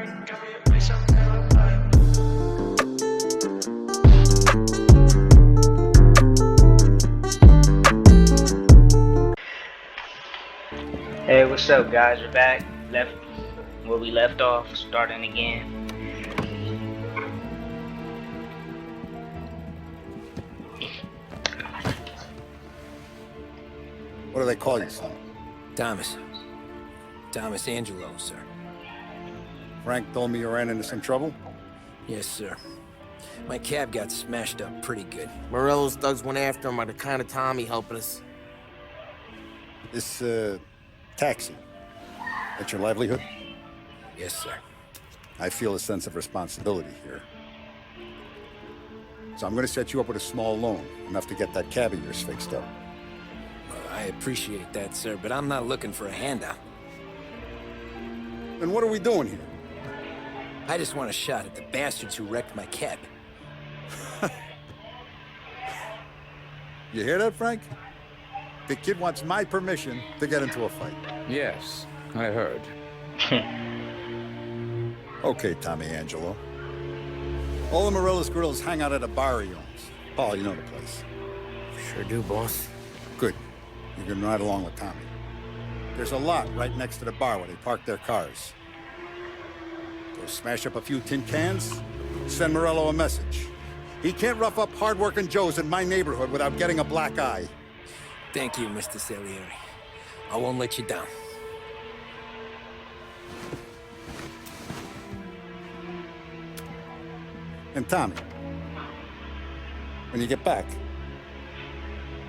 Hey, what's up, guys? We're back. Left where we left off, starting again. What do they call you, son? Thomas. Thomas Angelo, sir. Frank told me you ran into some trouble? Yes, sir. My cab got smashed up pretty good. Morello's thugs went after him by the kind of Tommy helping us. This, taxi. That's your livelihood? Yes, sir. I feel a sense of responsibility here. So I'm gonna set you up with a small loan, enough to get that cab of yours fixed up. Well, I appreciate that, sir, but I'm not looking for a handout. Then what are we doing here? I just want a shot at the bastards who wrecked my cab. You hear that, Frank? The kid wants my permission to get into a fight. Yes, I heard. Okay, Tommy Angelo. All the Morello's girls hang out at a bar he owns. Paul, you know the place. Sure do, boss. Good. You can ride along with Tommy. There's a lot right next to the bar where they park their cars. Go smash up a few tin cans, send Morello a message. He can't rough up hard-working Joes in my neighborhood without getting a black eye. Thank you, Mr. Salieri. I won't let you down. And Tommy, when you get back,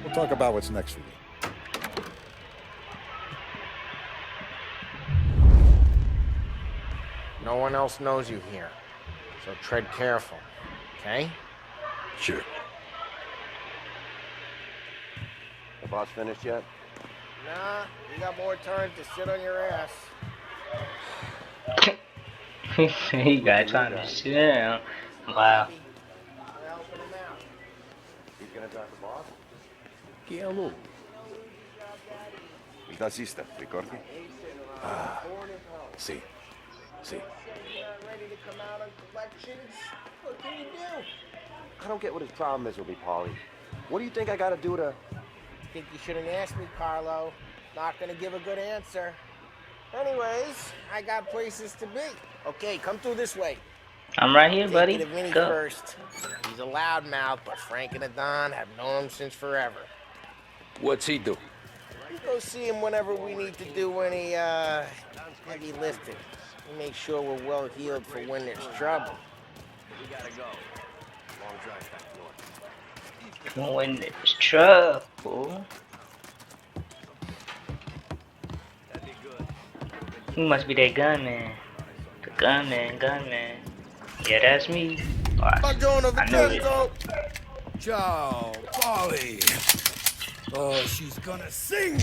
we'll talk about what's next for you. No one else knows you here, so tread careful, okay? Sure. The boss finished yet? Nah, you got more time to sit on your ass. He got time to sit down. Wow. Helping him out. He's gonna drive the boss? Chi è lui? Il tassista, ricordi? Sì. Sì. Ready to come out on collections? What can you do? I don't get what his problem is with me, Paulie. What do you think I gotta do to... Think you shouldn't ask me, Carlo. Not gonna give a good answer. Anyways, I got places to be. Okay, come through this way. I'm right here, Take buddy. you to Vinny Go. first. He's a loudmouth, but Frank and the Don have known him since forever. What's he do? We go see him whenever we need to do any, heavy lifting. We make sure we're well healed for when there's trouble. We gotta go. Long drive back north. When there's trouble. That'd be good. He must be that gunman. The gunman. Yeah, that's me. Buongiorno, I know Vincenzo! Ciao, Polly. Oh, she's gonna sing.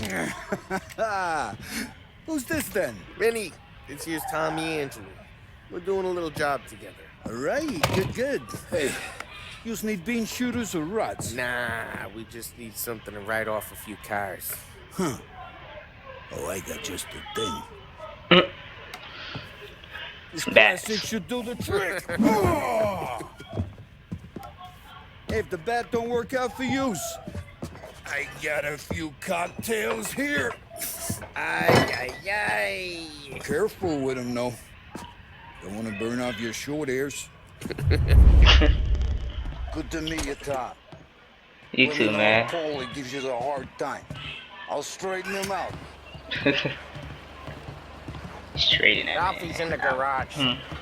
Who's this then? Vinny, this here's Tommy Angelo. We're doing a little job together. All right, good. Hey, you need bean shooters or rods? Nah, we just need something to write off a few cars. Huh. Oh, I got just the thing. This plastic should do the trick. Oh! Hey, if the bat don't work out for use, I got a few cocktails here. Ay. Careful with them, though. Don't want to burn off your short hairs. Good to meet you, Tom. You too, man. Paulie gives you the hard time. I'll straighten him out. Straight in that Ralphie's man. in the garage.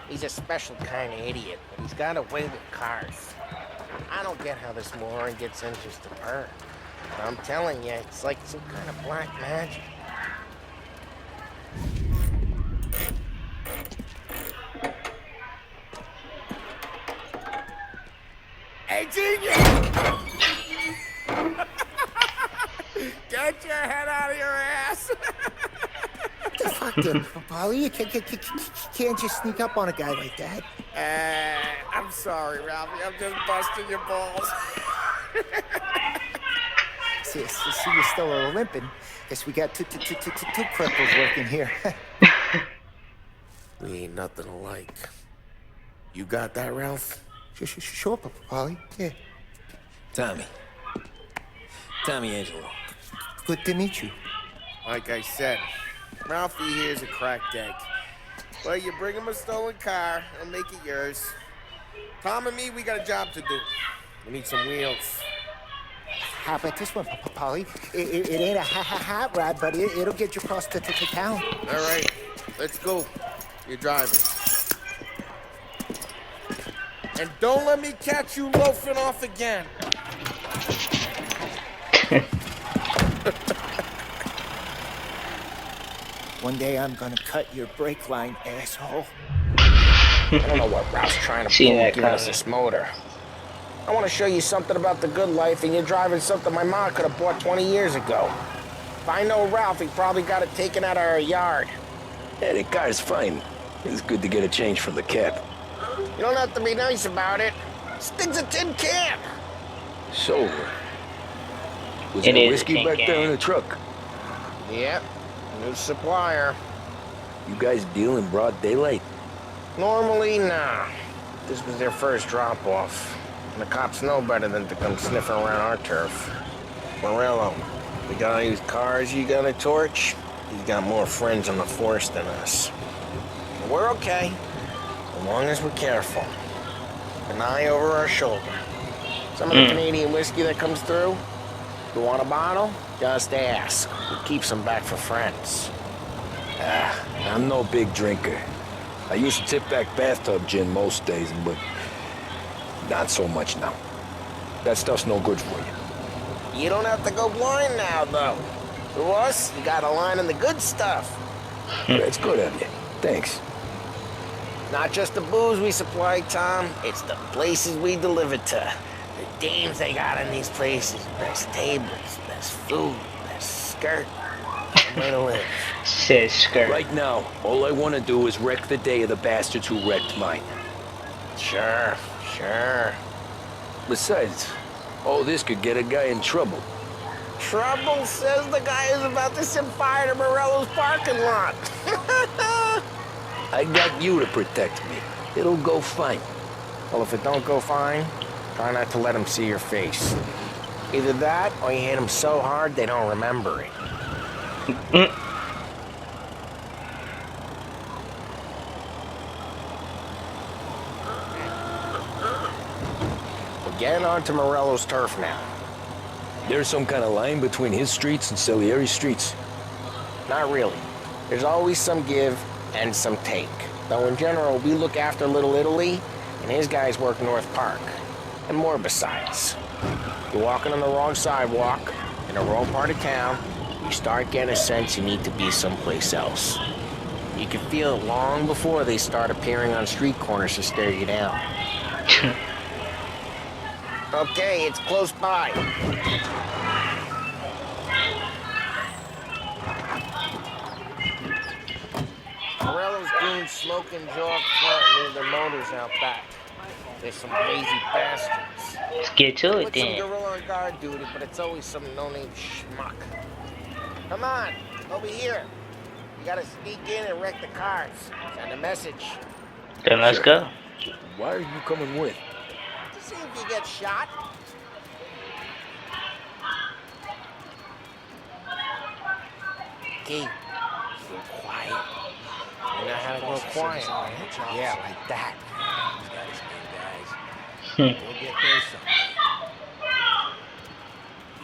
He's a special kind of idiot, but he's got a way with cars. I don't get how this moron gets interest to her. But I'm telling you, it's like some kind of black magic. Hey, genius! Get your head out of your ass! The fuck, Paulie? You can't just sneak up on a guy like that. I'm sorry, Ralphie. I'm just busting your balls. See, you're still a little limping. Guess we got two cripples working here. We ain't nothing alike. You got that, Ralph? Sure, Polly. Yeah. Tommy. Tommy Angelo. Good to meet you. Like I said, Ralphie here's a cracked egg. Well, you bring him a stolen car, he'll make it yours. Tom and me, we got a job to do. We need some wheels. How about this one, Polly? It ain't a hot rod, but it'll get you across to town. All right, let's go. You're driving. And don't let me catch you loafing off again. One day I'm gonna cut your brake line, asshole. I don't know what Ralph's trying to Seen pull that giving us coming. this motor. I want to show you something about the good life, and you're driving something my mom could have bought 20 years ago. If I know Ralph, he probably got it taken out of our yard. Yeah, the car's fine. It's good to get a change from the cab. You don't have to be nice about it. This thing's a tin can. So, was It there is a whiskey tin back there can. in the truck? Yep, new supplier. You guys deal in broad daylight? Normally, nah. This was their first drop-off. And the cops know better than to come sniffing around our turf. Morello, the guy whose cars you got a torch, he's got more friends on the force than us. But we're okay, as long as we're careful. An eye over our shoulder. Some of the Canadian whiskey that comes through, you want a bottle? Just ask. It keeps them back for friends. I'm no big drinker. I used to tip back bathtub gin most days, but not so much now. That stuff's no good for you. You don't have to go blind now, though. To us, you got a line on the good stuff. That's good of you. Thanks. Not just the booze we supply, Tom. It's the places we deliver to. The dames they got in these places. Best tables, best food, best skirt. Way to live. Says skirt. Right now, all I want to do is wreck the day of the bastards who wrecked mine. Sure, sure. Besides, all this could get a guy in trouble. Trouble says the guy is about to set fire to Morello's parking lot. I got you to protect me. It'll go fine. Well, if it don't go fine, try not to let them see your face. Either that, or you hit them so hard they don't remember it. We're getting onto Morello's turf now. There's some kind of line between his streets and Salieri's streets. Not really. There's always some give and some take. Though in general, we look after Little Italy, and his guys work North Park. And more besides. You're walking on the wrong sidewalk, in the wrong part of town, you start getting a sense you need to be someplace else. You can feel it long before they start appearing on street corners to stare you down. Okay, it's close by. Morello's goons smoking jaw up front and leave their motors out back. There's some lazy bastards. Let's get to it Put some then. gorilla on guard duty, but it's always some no-name schmuck. Come on, over here. You gotta sneak in and wreck the cars. Send a message. Then let's go. Why are you coming with? To see if you get shot. Okay, go quiet. You know how to go quiet, right? Yeah, like that. We'll get there someday.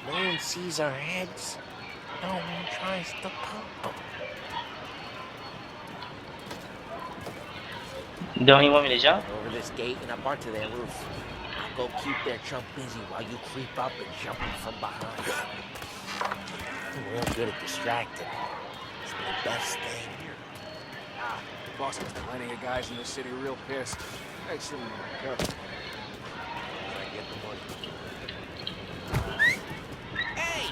No one sees our heads. No one tries to pump them. Don't he want me to jump? Over this gate and up onto their roof. I'll go keep their chump busy while you creep up and jump them from behind. I'm real good at distracting. It's the best thing. The boss has plenty of guys in the city real pissed. Makes them careful. I get the money. Hey!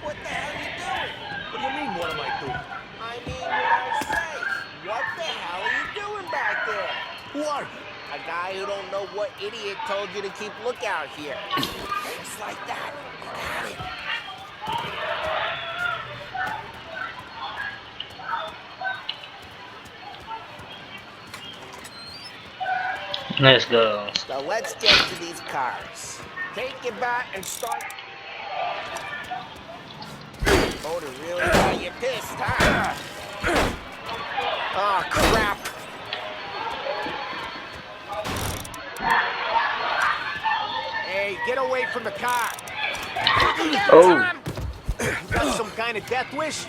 What the hell are you doing? What do you mean, what am I doing? I mean what I say. What the hell are you doing back there? Who are you? A guy who don't know what idiot told you to keep lookout here. Just like that. You got it. Let's go. So let's get to these cars. Take your bat and start. Motor really got you pissed, huh? Oh, crap. Hey, get away from the car. Oh. Got some kind of death wish?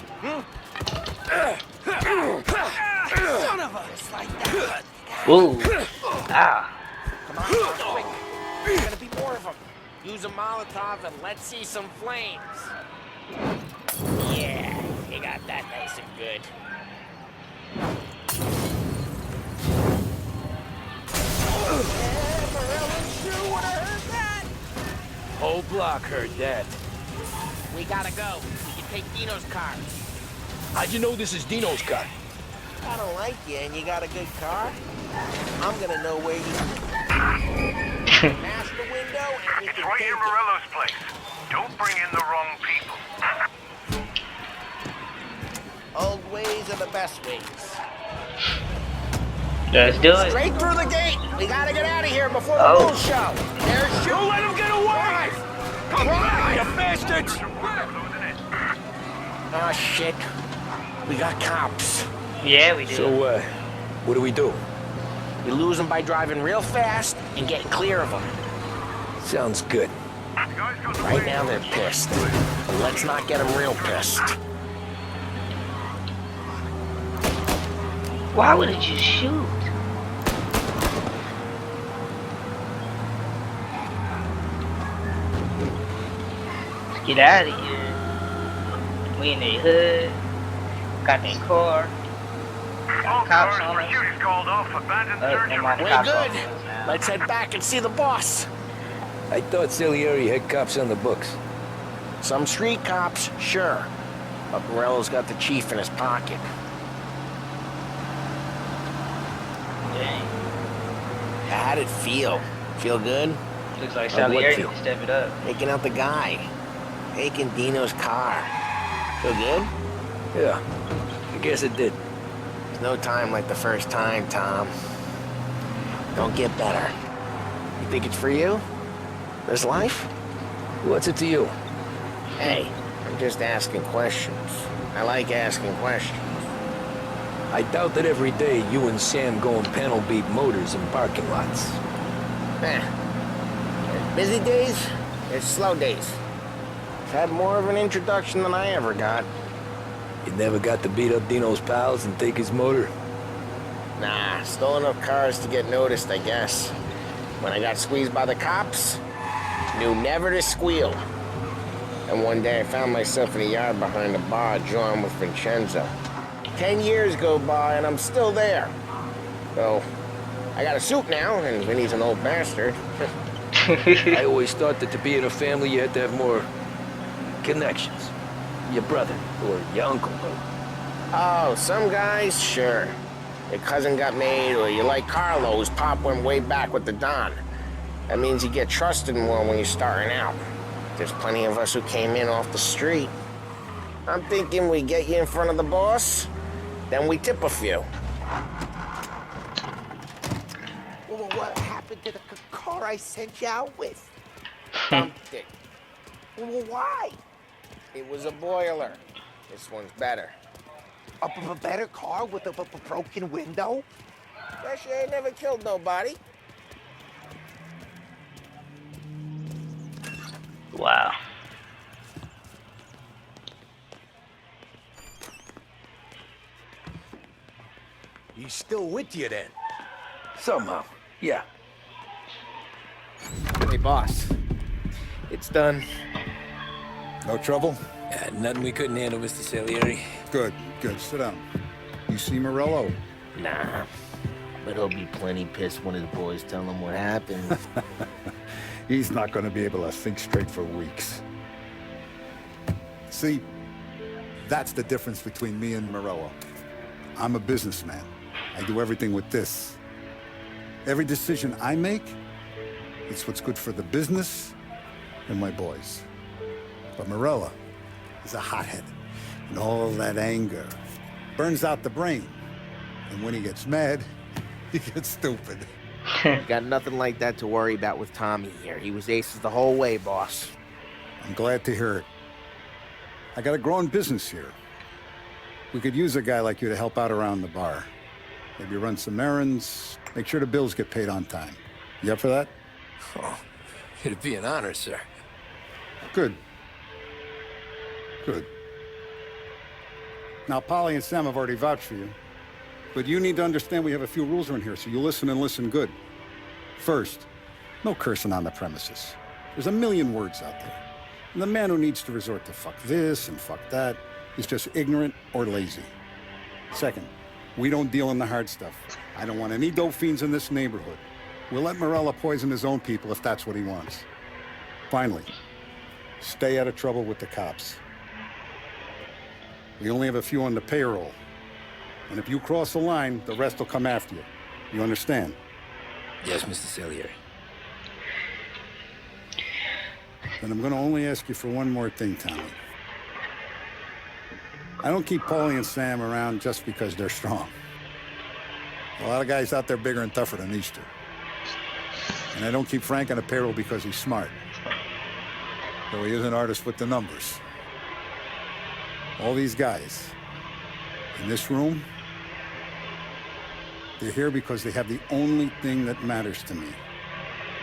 Son of a... Just like that. Ooh. Ah. Come on, quick. There's gonna be more of them. Use a Molotov and let's see some flames. Yeah, you got that nice and good. Whole block heard that. We gotta go. We can take Dino's car. How'd you know this is Dino's car? I don't like you and you got a good car. I'm gonna know where you smash the window and we It's can right take in it. Morello's place. Don't bring in the wrong people. Old ways are the best ways. Let's do it. Straight through the gate. We gotta get out of here before the Oh. bull show. There's Don't let him get away! Come on, you bastards! Oh shit. We got cops. Yeah, we do. So, what do we do? We lose them by driving real fast and getting clear of them. Sounds good. Right now they're pissed. But let's not get them real pissed. Why would you shoot? Let's get out of here. We in the hood. Got that car. All Cops cars on for us. duties called off. Abandoned search Never and mind, the We're cops good. on us now. Let's head back and see the boss. I thought Salieri had cops on the books. Some street cops, sure. But Morello's got the chief in his pocket. Dang. How'd it feel? Feel good? Looks like How'd what Salieri feel? need to step it up. Taking out the guy. Taking Dino's car. Feel good? Yeah, I guess it did. There's no time like the first time, Tom. Don't get better. You think it's for you? This life? What's it to you? Hey, I'm just asking questions. I like asking questions. I doubt that every day you and Sam go and panel beat motors in parking lots. There's busy days, there's slow days. I've had more of an introduction than I ever got. You never got to beat up Dino's pals and take his motor? Nah, stole enough cars to get noticed, I guess. When I got squeezed by the cops, knew never to squeal. And one day I found myself in a yard behind a bar drawing with Vincenzo. 10 years go by and I'm still there. So, I got a suit now, and Vinny's an old bastard. I always thought that to be in a family you had to have more connections. Your brother or your uncle. Oh, some guys, sure. Your cousin got made, or you like Carlos, Pop went way back with the Don. That means you get trusted more when you're starting out. There's plenty of us who came in off the street. I'm thinking we get you in front of the boss, then we tip a few. Well, what happened to the car I sent you out with? Dumped it. Well, why? It was a boiler. This one's better. A better car with a broken window? Guess you ain't never killed nobody. Wow. He's still with you then? Somehow, yeah. Hey, boss. It's done. No trouble? Yeah, nothing we couldn't handle, Mr. Salieri. Good, good. Sit down. You see Morello? Nah, but he'll be plenty pissed when his boys tell him what happened. He's not going to be able to think straight for weeks. See, that's the difference between me and Morello. I'm a businessman. I do everything with this. Every decision I make, it's what's good for the business and my boys. But Morello is a hothead, and all that anger burns out the brain. And when he gets mad, he gets stupid. You got nothing like that to worry about with Tommy here. He was aces the whole way, boss. I'm glad to hear it. I got a growing business here. We could use a guy like you to help out around the bar. Maybe run some errands, make sure the bills get paid on time. You up for that? Oh, it'd be an honor, sir. Good. Good. Now, Polly and Sam have already vouched for you. But you need to understand we have a few rules around here, so you listen and listen good. First, no cursing on the premises. There's a million words out there. And the man who needs to resort to fuck this and fuck that is just ignorant or lazy. Second, we don't deal in the hard stuff. I don't want any dope fiends in this neighborhood. We'll let Morella poison his own people if that's what he wants. Finally, stay out of trouble with the cops. We only have a few on the payroll. And if you cross the line, the rest will come after you. You understand? Yes, Mr. Salieri. Then I'm gonna only ask you for one more thing, Tommy. I don't keep Paulie and Sam around just because they're strong. A lot of guys out there bigger and tougher than these two. And I don't keep Frank on the payroll because he's smart. Though he is an artist with the numbers. All these guys in this room, they're here because they have the only thing that matters to me.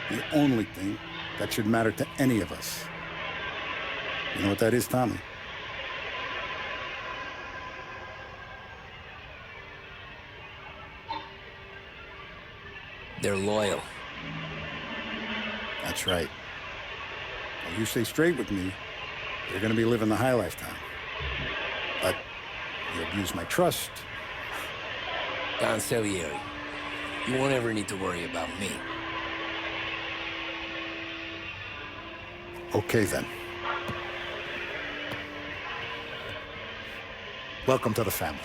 The only thing that should matter to any of us. You know what that is, Tommy? They're loyal. That's right. Now, you stay straight with me, you're gonna be living the high lifetime. But you abuse my trust. Don Salieri, you won't ever need to worry about me. Okay, then. Welcome to the family.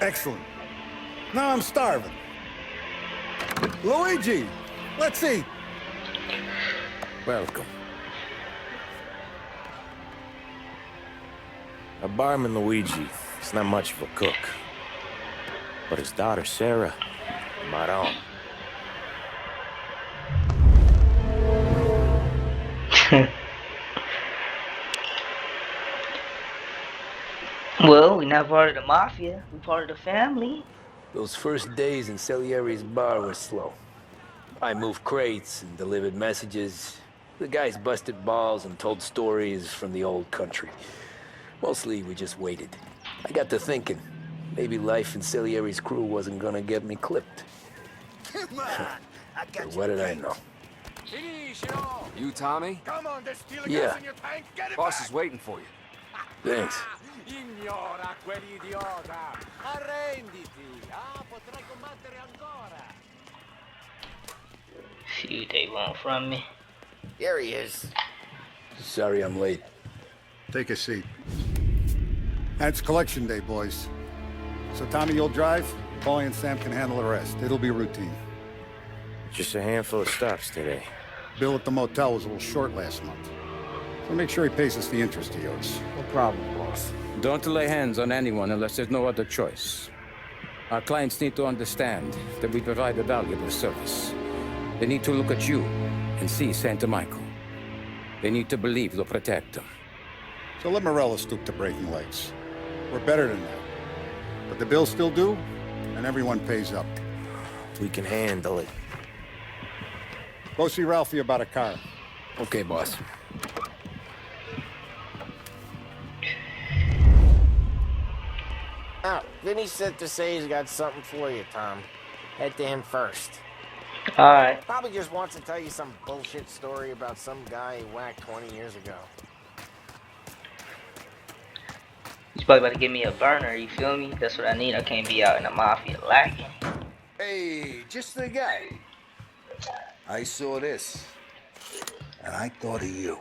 Excellent. Now I'm starving. Luigi, let's eat. Welcome. Our barman Luigi is not much of a cook. But his daughter Sarah, Maron. Well, we're not part of the Mafia. We're part of the family. Those first days in Salieri's bar were slow. I moved crates and delivered messages. The guys busted balls and told stories from the old country. Mostly, we just waited. I got to thinking, maybe life in Salieri's crew wasn't gonna get me clipped. Come on, I But what did I know? You, Tommy? Come on, there's still Yeah. gas in your tank. Get it Boss back. is waiting for you. Thanks. Ignora quell'idiota. Arrenditi. Potrai combattere ancora. See what they want from me. Here he is. Sorry I'm late. Take a seat. It's collection day, boys. So Tommy, you'll drive. Paulie and Sam can handle the rest. It'll be routine. Just a handful of stops today. Bill at the motel was a little short last month. So make sure he pays us the interest he owes. No problem, boss. Don't lay hands on anyone unless there's no other choice. Our clients need to understand that we provide a valuable service. They need to look at you and see Santa Michael. They need to believe you'll protect them. So let Morella stoop to breaking legs. We're better than that. But the bill's still due, and everyone pays up. We can handle it. Go see Ralphie about a car. Okay, boss. Oh, Vinny said to say he's got something for you, Tom. Head to him first. Alright. Probably just wants to tell you some bullshit story about some guy he whacked 20 years ago. He's probably about to give me a burner, you feel me? That's what I need. I can't be out in the Mafia lacking. Hey, just the guy. I saw this, and I thought of you.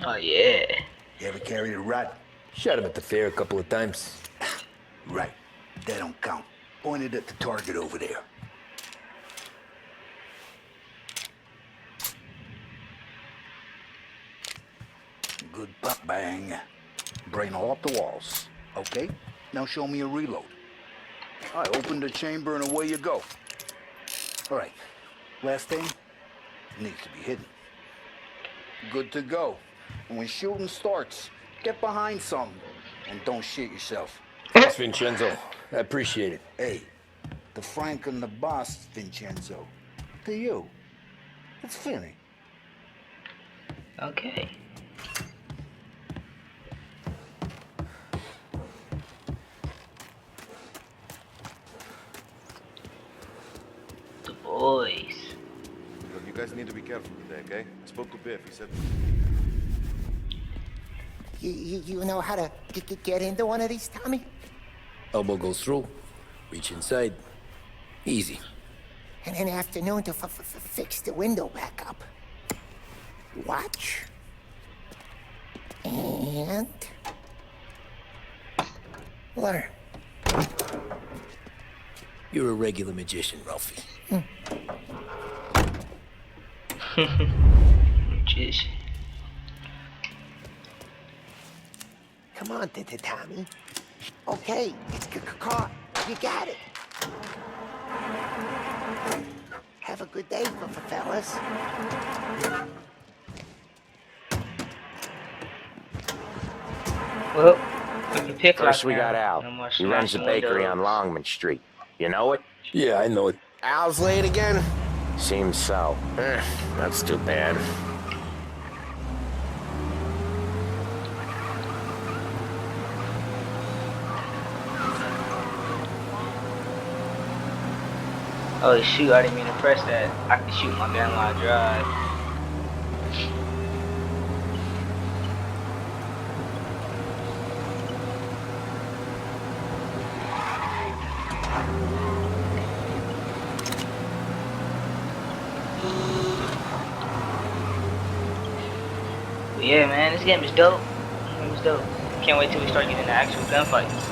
Oh, yeah. You ever carried a rat? Shot him at the fair a couple of times. Right. They don't count. Pointed at the target over there. Good pop bang. Brain all up the walls. Okay? Now show me a reload. I open the chamber and away you go. All right. Last thing needs to be hidden. Good to go. And when shooting starts, get behind something and don't shit yourself. Thanks, Vincenzo. I appreciate it. Hey, the Frank and the boss, Vincenzo. To you, it's Finny. Okay. The boys. Look, you guys need to be careful today, okay? I spoke to Biff. He said... You know how to get into one of these, Tommy? Elbow goes through. Reach inside. Easy. And an afternoon to fix the window back up. Watch. And... learn. You're a regular magician, Ralphie. Magician. Come on, Tommy. Okay, it's caught. You got it. Have a good day, fellas. Well, we can pick First, like we got now. Al. No more He runs the smashing bakery windows. on Longman Street. You know it? Yeah, I know it. Al's late again? Seems so. That's too bad. Oh shoot, I didn't mean to press that. I can shoot my gun while I drive. But yeah man, this game is dope. This game is dope. Can't wait till we start getting the actual gunfights.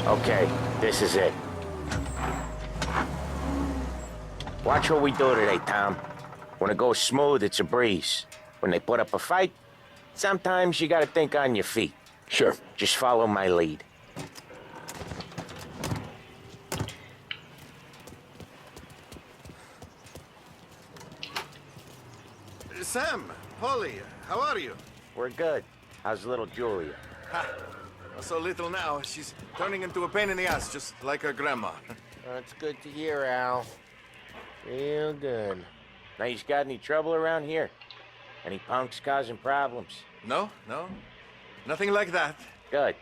Okay, this is it. Watch what we do today, Tom. When it goes smooth, it's a breeze. When they put up a fight, sometimes you gotta think on your feet. Sure. Just follow my lead. Sam, Polly, how are you? We're good. How's little Julia? Ha! So little now, she's turning into a pain in the ass, just like her grandma. That's good to hear, Al. Real good. Now, you got any trouble around here? Any punks causing problems? No, nothing like that. Good.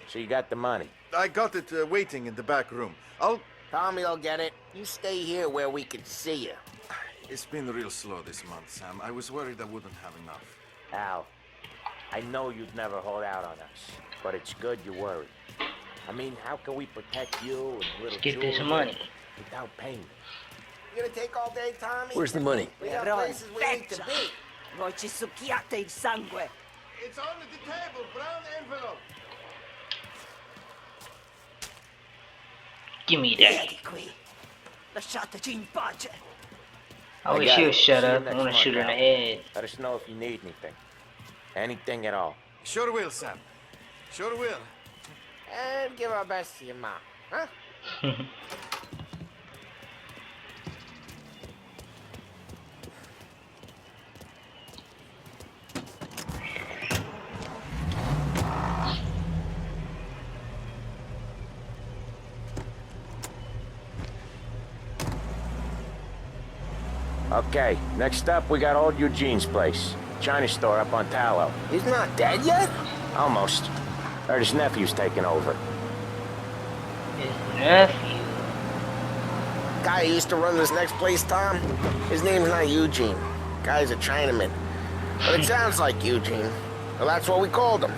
So you got the money. I got it waiting in the back room. Tommy'll get it. You stay here where we can see you. It's been real slow this month, Sam. I was worried I wouldn't have enough. Al, I know you'd never hold out on us, but it's good you're worried. I mean, how can we protect you and little Get this Julia money. without payment? You gonna take all day, Tommy? Where's the money? We got places we need to be. Voi ci succhiate il sangue. It's on the table, brown envelope. Give me Via that. di qui. Lasciateci in pace. I wish got you it. would shut See you up. I next want to month, shoot her in the Al. head. Let us know if you need anything. Anything at all. Sure will, Sam. Sure will. And give our best to your mom, huh? Okay, next up, we got old Eugene's place. China store up on Tallow. He's not dead yet? Almost. Heard his nephew's taking over. His nephew. Guy who used to run this next place, Tom? His name's not Eugene. Guy's a Chinaman. But it sounds like Eugene. Well, that's what we called him.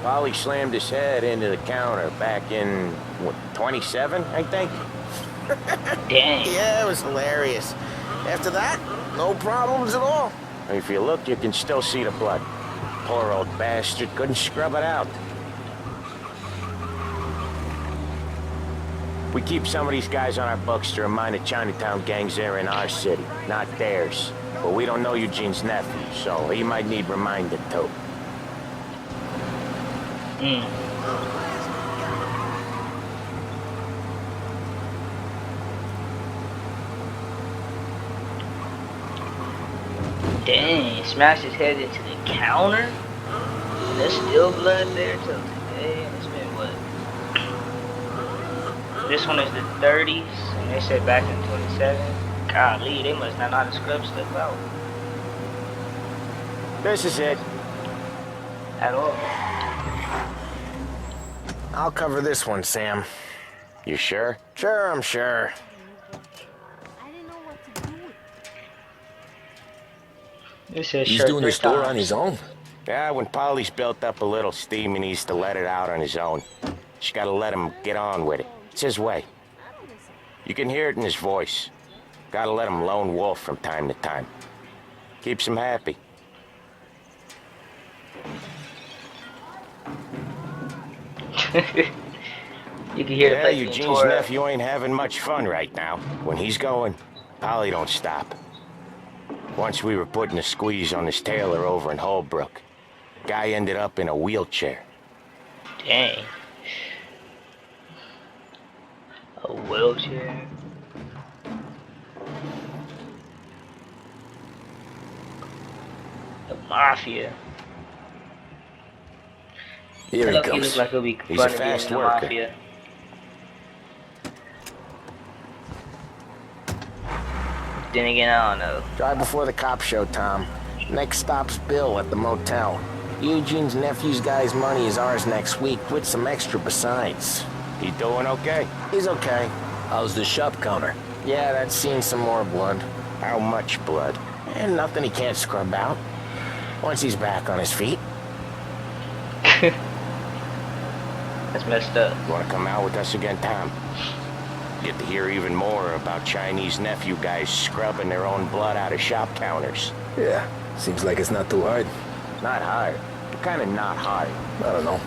Polly slammed his head into the counter back in, what, 27, I think? Dang. Yeah, it was hilarious. After that, no problems at all. If you look, you can still see the blood. poor old bastard couldn't scrub it out. We keep some of these guys on our books to remind the Chinatown gangs they're in our city, not theirs. But we don't know Eugene's nephew, so he might need reminded too. Dang, smashed his head into the counter? And there's still blood there till today. It's been what? This one is the 30s, and they said back in 27. Golly, they must not know how to scrub stuff out. This is it. At all. I'll cover this one, Sam. You sure? Sure, I'm sure. It says He's shirt doing 3 this store times. on his own? Yeah, when Polly's built up a little steam, he needs to let it out on his own. Just gotta let him get on with it. It's his way. You can hear it in his voice. Gotta let him lone wolf from time to time. Keeps him happy. You can hear the Yeah, place being Eugene's tore up. nephew ain't having much fun right now. When he's going, Polly don't stop. Once we were putting a squeeze on his tailor over in Holbrook. Guy ended up in a wheelchair. Dang. A wheelchair. The Mafia. Here he Look, he comes. looks like he'll be He's fun a to be fast in the worker. Mafia. Then again, I don't know. Drive before the cops show, Tom. Next stop's Bill at the motel. Eugene's nephew's guy's money is ours next week, with some extra besides. He doing okay? He's okay. How's the shop counter? Yeah, that's seen some more blood. How much blood? And nothing he can't scrub out. Once he's back on his feet. That's messed up. You wanna come out with us again, Tom? Get to hear even more about Chinese nephew guys scrubbing their own blood out of shop counters. Yeah, seems like it's not too hard. Not hard. Kinda not hard. I don't know.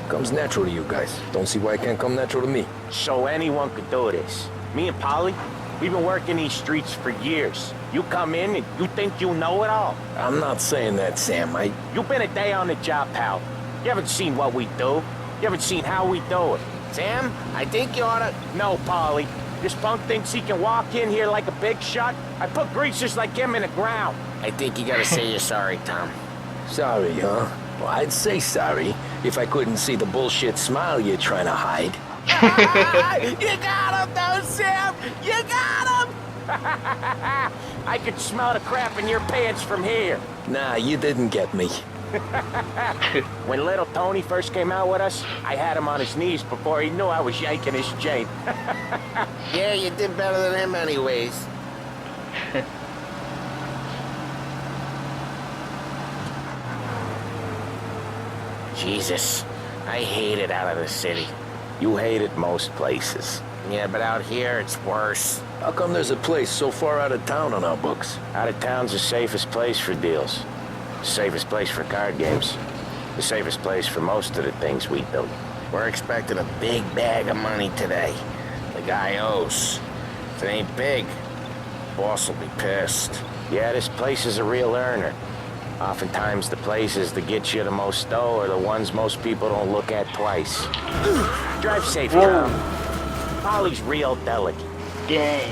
Comes natural to you guys. Don't see why it can't come natural to me. So anyone could do this. Me and Polly, we've been working these streets for years. You come in and you think you know it all. I'm not saying that, Sam. You've been a day on the job, pal. You haven't seen what we do. You haven't seen how we do it. Sam, I think you oughta... No, Polly. This punk thinks he can walk in here like a big shot. I put greasers like him in the ground. I think you gotta say you're sorry, Tom. Sorry, huh? Well, I'd say sorry if I couldn't see the bullshit smile you're trying to hide. You got him, though, Sam! You got him! I could smell the crap in your pants from here. Nah, you didn't get me. When little Tony first came out with us, I had him on his knees before he knew I was yanking his chain. Yeah, you did better than him anyways. Jesus, I hate it out of the city. You hate it most places. Yeah, but out here, it's worse. How come there's a place so far out of town on our books? Out of town's the safest place for deals. The safest place for card games. The safest place for most of the things we do. We're expecting a big bag of money today. The guy owes. If it ain't big, boss will be pissed. Yeah, this place is a real earner. Oftentimes the places that get you the most dough are the ones most people don't look at twice. Drive safe, Tom. Polly's real delicate. Dang.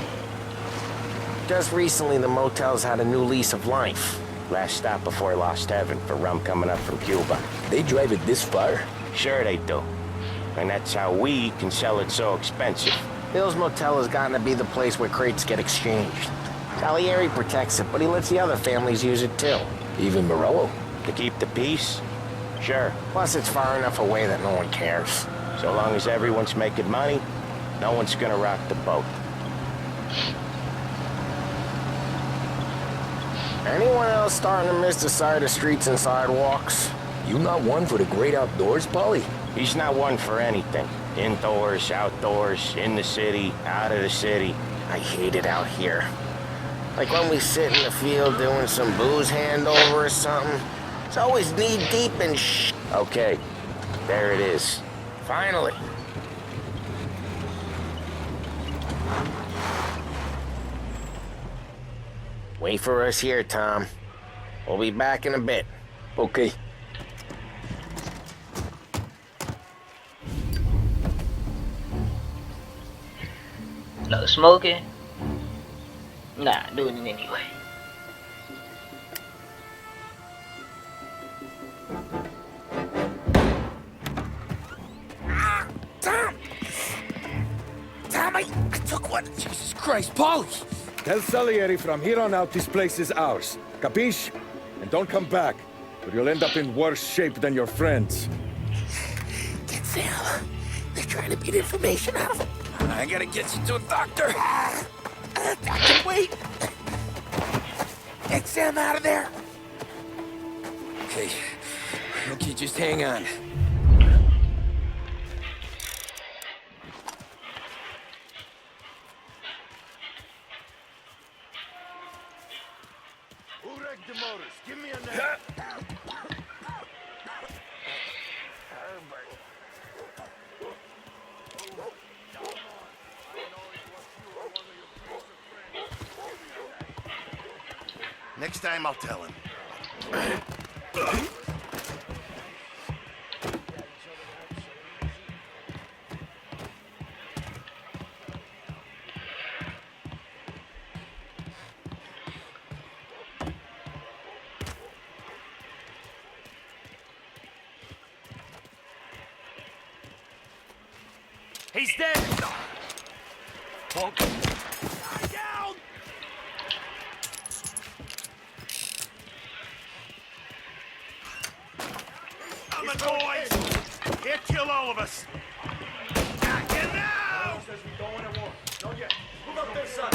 Just recently, the motel's had a new lease of life. Last stop before Lost Heaven for rum coming up from Cuba. They drive it this far? Sure they do. And that's how we can sell it so expensive. Bill's Motel has gotten to be the place where crates get exchanged. Salieri protects it, but he lets the other families use it too. Even Morello? To keep the peace? Sure. Plus, it's far enough away that no one cares. So long as everyone's making money, no one's gonna rock the boat. Anyone else starting to miss the side of streets and sidewalks? You not one for the great outdoors, Polly? He's not one for anything. Indoors, outdoors, in the city, out of the city. I hate it out here. Like when we sit in the field doing some booze handover or something, It's always knee-deep in sh... Okay, there it is. Finally. Wait for us here, Tom. We'll be back in a bit. Okay. No smoking? Nah, doing it anyway. Tom! Tom, I took one. Jesus Christ, Paulie! Tell Salieri from here on out this place is ours. Capiche? And don't come back, or you'll end up in worse shape than your friends. Get Sam. They're trying to get information out of him. I gotta get you to a doctor. I can wait. Get Sam out of there. Okay. Okay, just hang on. Who wrecked the motors? Give me a name. Next time I'll tell him. He's dead! Bonk. Down! I'm a boys! He'll kill all of us! Back in now! Says we don't want to war. Not yet. Move up there, son.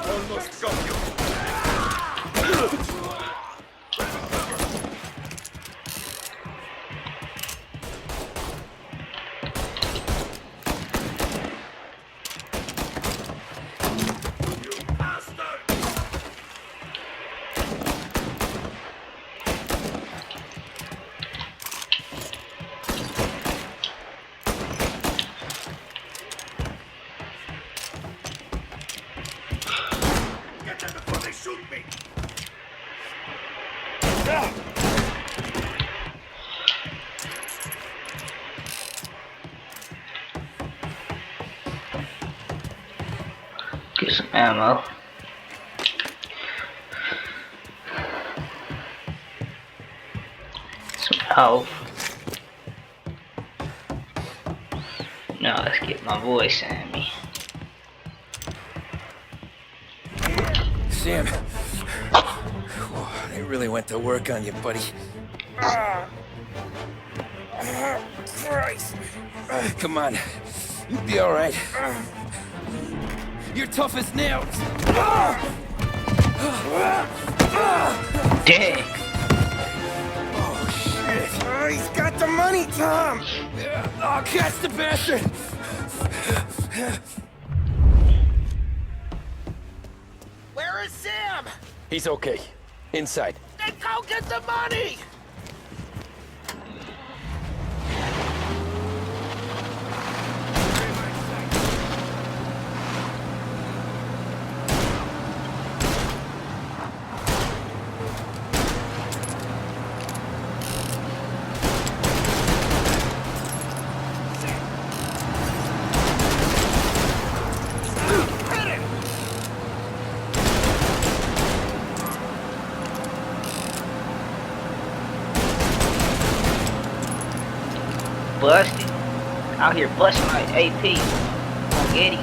Almost got you. Get them before they shoot me! Get some ammo. Some health. Now let's get my boy Sammy. Sam. They really went to work on you, buddy. Christ. Come on. You'll be all right. You're tough as nails. Dang. Oh, shit. Oh, he's got the money, Tom. Oh, catch the bastard. Where is Sam? He's okay. Inside. Then go get the money! Busted. Out here busting like AP. Like Eddie.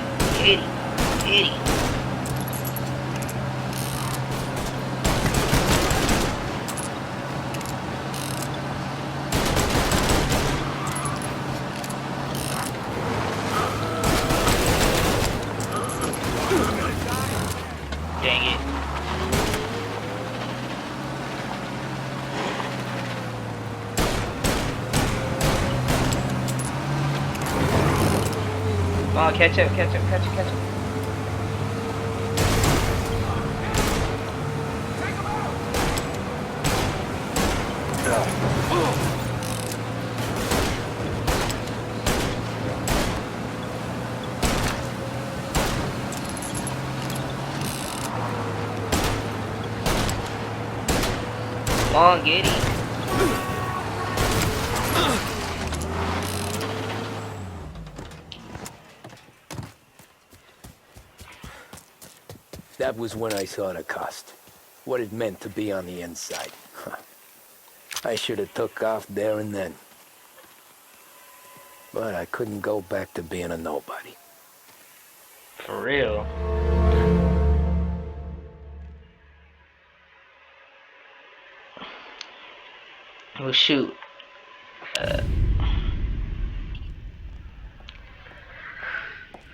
Dang it. on, catch up, catch up, catch up, catch up. Come on, get him. That was when I saw the cost. What it meant to be on the inside. I should have took off there and then. But I couldn't go back to being a nobody. For real. Well, shoot.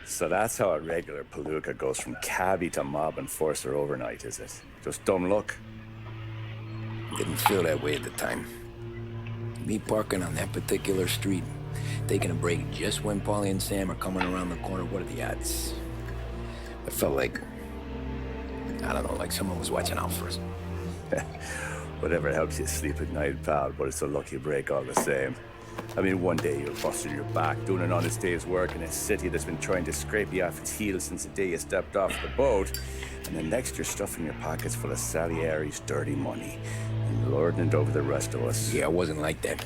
So that's how a regular palooka goes from cabbie to mob enforcer overnight, is it? Just dumb luck? Didn't feel that way at the time. Me parking on that particular street, taking a break just when Paulie and Sam are coming around the corner, what are the odds? I felt like, I don't know, like someone was watching out for us. Whatever helps you sleep at night, pal, but it's a lucky break all the same. I mean, one day you're busting your back, doing an honest day's work in a city that's been trying to scrape you off its heels since the day you stepped off the boat, and the next you're stuffing your pockets full of Salieri's dirty money and lording it over the rest of us. Yeah, it wasn't like that.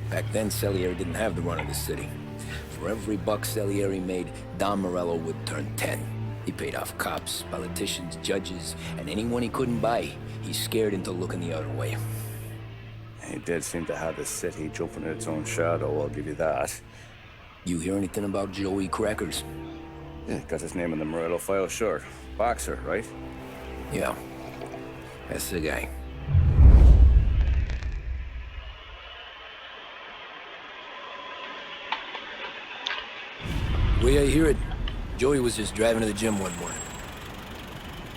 Back then, Salieri didn't have the run of the city. For every buck Salieri made, Don Morello would turn 10. He paid off cops, politicians, judges, and anyone he couldn't buy, he scared into looking the other way. He did seem to have the city jumping in its own shadow, I'll give you that. You hear anything about Joey Crackers? Yeah, got his name in the Morello file, sure. Boxer, right? Yeah, that's the guy. The way I hear it, Joey was just driving to the gym one morning.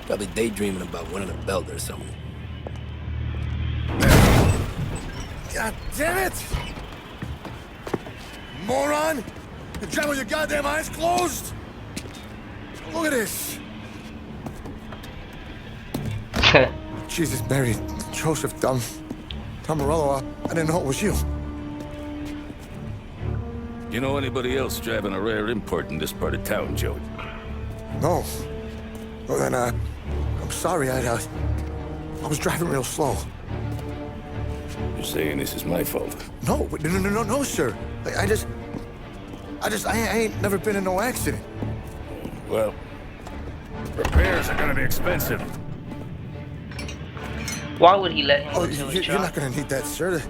Probably daydreaming about winning a belt or something. God damn it! Moron! You're driving with your goddamn eyes closed! Look at this! Jesus, Mary, Joseph, Tom Morello, I didn't know it was you. You know anybody else driving a rare import in this part of town, Joey? No. Well, then, I'm sorry, I was driving real slow. You're saying this is my fault? No, no, sir. I ain't never been in no accident. Well, repairs are gonna be expensive. Why would he let him Oh, into his you're truck? not gonna need that, sir. The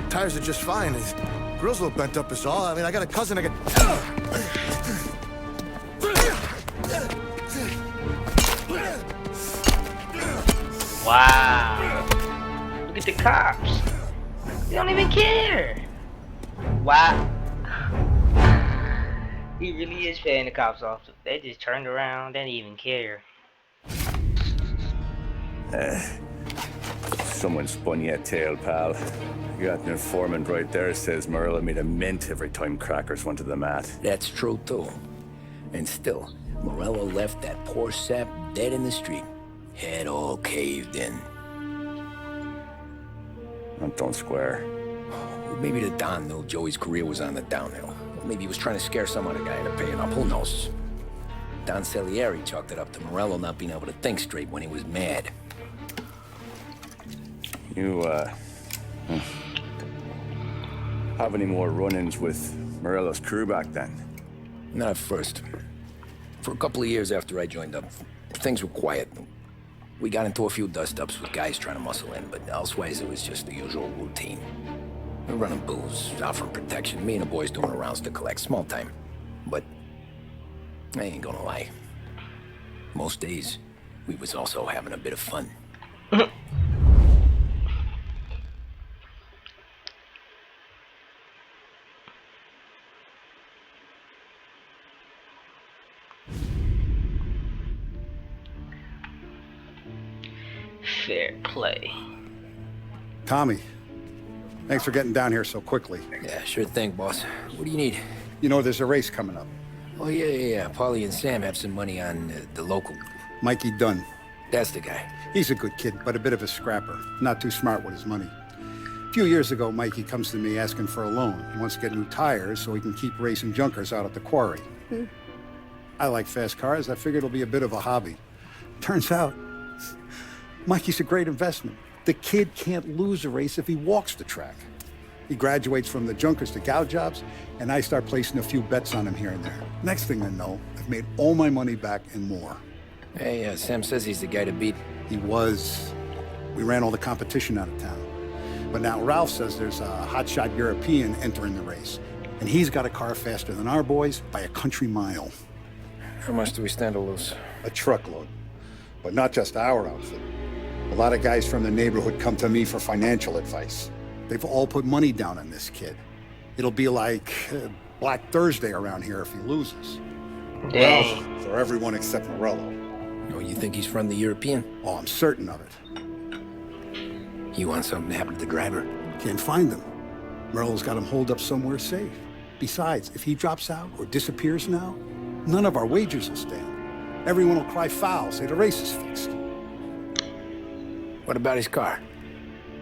tires are just fine. His grill's a little bent up is all. I mean, I got a cousin I can... Wow. Look at the cops. They don't even care. Wow. He really is paying the cops off. They just turned around. They didn't even care. Someone spun you a tail, pal. You got an informant right there says Morello made a mint every time Crackers went to the mat. That's true, too. And still, Morello left that poor sap dead in the street. Head all caved in. Don't square. Maybe the Don knew Joey's career was on the downhill. Or maybe he was trying to scare some other guy into paying up. Who knows? Don Salieri chalked it up to Morello not being able to think straight when he was mad. You, have any more run-ins with Morello's crew back then? Not at first. For a couple of years after I joined up, things were quiet. We got into a few dust-ups with guys trying to muscle in, but elsewise it was just the usual routine. We're running booze, offering protection, me and the boys doing rounds to collect, small time. But I ain't gonna lie. Most days, we was also having a bit of fun. Fair play. Tommy, thanks for getting down here so quickly. Yeah, sure thing, boss. What do you need? You know, there's a race coming up. Oh, yeah. Paulie and Sam have some money on the local. Mikey Dunn. That's the guy. He's a good kid, but a bit of a scrapper. Not too smart with his money. A few years ago, Mikey comes to me asking for a loan. He wants to get new tires so he can keep racing junkers out at the quarry. I like fast cars. I figured it'll be a bit of a hobby. Turns out, Mikey's a great investment. The kid can't lose a race if he walks the track. He graduates from the junkers to gout jobs, and I start placing a few bets on him here and there. Next thing I know, I've made all my money back and more. Hey, Sam says he's the guy to beat. He was. We ran all the competition out of town. But now Ralph says there's a hotshot European entering the race, and he's got a car faster than our boys by a country mile. How much do we stand to lose? A truckload. But not just our outfit. A lot of guys from the neighborhood come to me for financial advice. They've all put money down on this kid. It'll be like Black Thursday around here if he loses. Dang. Well, for everyone except Morello. Oh, you think he's from the European? Oh, I'm certain of it. You want something to happen to the driver? Can't find him. Morello's got him holed up somewhere safe. Besides, if he drops out or disappears now, none of our wagers will stand. Everyone will cry foul, say the race is fixed. What about his car?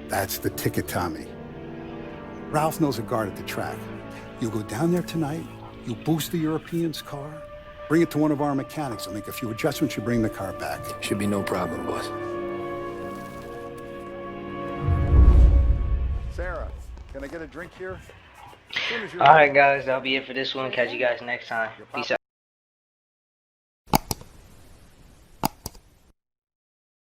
That's the ticket, Tommy. Ralph knows a guard at the track. You go down there tonight, you boost the European's car, bring it to one of our mechanics, and make a few adjustments, you bring the car back. Should be no problem, boss. Sarah, can I get a drink here? Alright guys, that'll be it for this one. Catch you guys next time. Peace out.